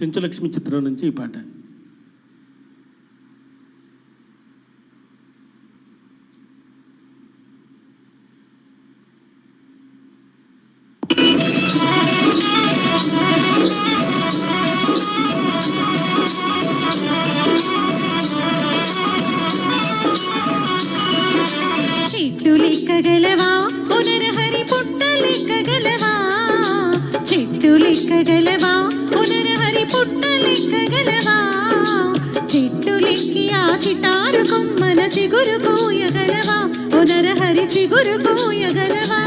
చెంచులక్ష్మి చిత్రం నుంచి ఈ పాట. చెట్టు లెక్కగలవా పునరహరి పుట్ట లెక్కగలవా, చెట్టు లెక్కగలవా పునరహరి పుట్ట లెక్కగలవా, చెట్టు లెక్కి ఆ చిటారు కొమ్మన చిగురు పోయగలవా, పునరహరి చిగురు పోయగలవా.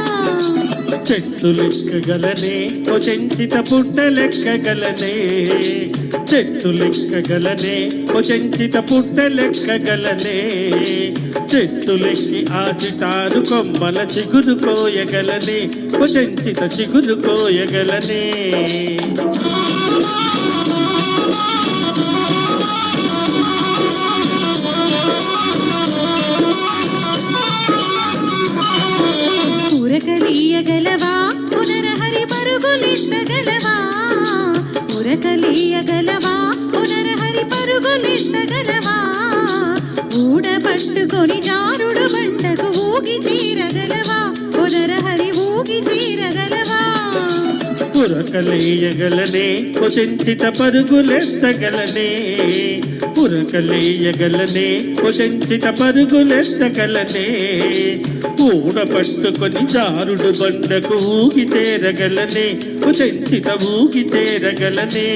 చెట్టు లెక్కగలనే ఓ చెంచిత పుట్ట లెక్కగలనే, చెట్టు లెక్కగలనే ఓ చెంచిత పుట్ట లెక్కగలనే, చెట్టు లెక్కి ఆ చిటారు కొమ్మల చిగురు కోయగలనే, ఓ చెంచిత చిగురు కోయగలనే. ఉరకలీయగలవా పునరహరి పరుగులెత్తగలవా, ఉరకలీయగలవా పునరహరి పరుగులెత్తగలవా, ఊడబట్టుకొని జారుడు బండకు ఊగి చీరగలవా, పునరహరి ఊగి చీరగలవా. ఉరకలేయగలనే ఓ చెంచిత పరుగులెత్తగలనే, ఉరకలేయగలనే ఓ చెంచిత పరుగులెత్తగలనే, ఊడపట్టుకొని జారుడు బండకు ఊగి చేరగలనే, ఓ చెంచిత ఊగి చేరగలనే.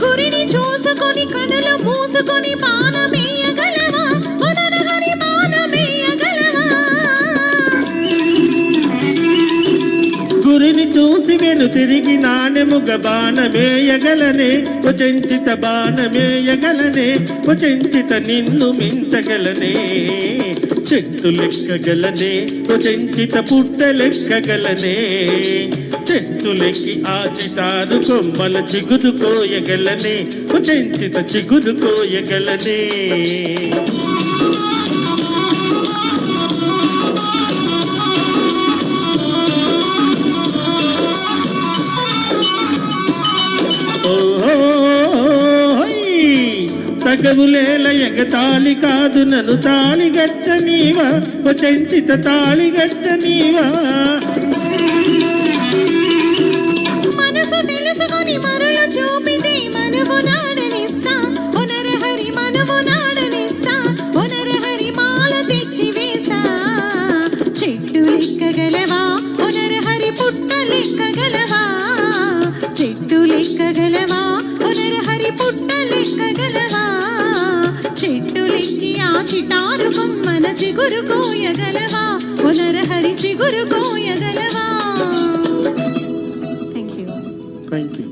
గురిని చూసుకొని కనులు మూసుకొని బాణమేయగలవా, పునరహరి బాణమేయగలవా. గురిని చూసి వెను తిరిగి నాణెముగ బాణమేయగలనే, ఓ చెంచిత బాణమేయగలనే, ఓ చెంచిత నిన్ను మించగలనే, చెట్టు లెక్కగలనే ఓ చెంచిత పుట్ట లెక్కగలనే, చెట్టు లెక్కి ఆ చిటారు కొమ్మల చిగురు కోయగలనే, ఓ చెంచిత చిగురు కోయగలనే. తగవులేల ఎగతాళి కాదు నన్ను తాళిగట్ట నీవా, ఓ చెంచిత తాళిగట్ట నీవా. మనసు తెలుసుకొని మరులు చూపితే మనువు నాడనిస్తా, పునరహరి మనువు నాడనిస్తా, పునరహరి మాల తెచ్చి వేస్తా. చెట్టు లెక్కగలవా పునరహరి పుట్ట లెక్కగలవా, చెట్టు లెక్కగలవా పునరహరి పుట్ట లెక్కగలవా, చెట్టు లెక్కి ఆ చిటారు కొమ్మన చిగురు కోయగలవా, పునరహరి చిగురు కోయగలవా. Thank you.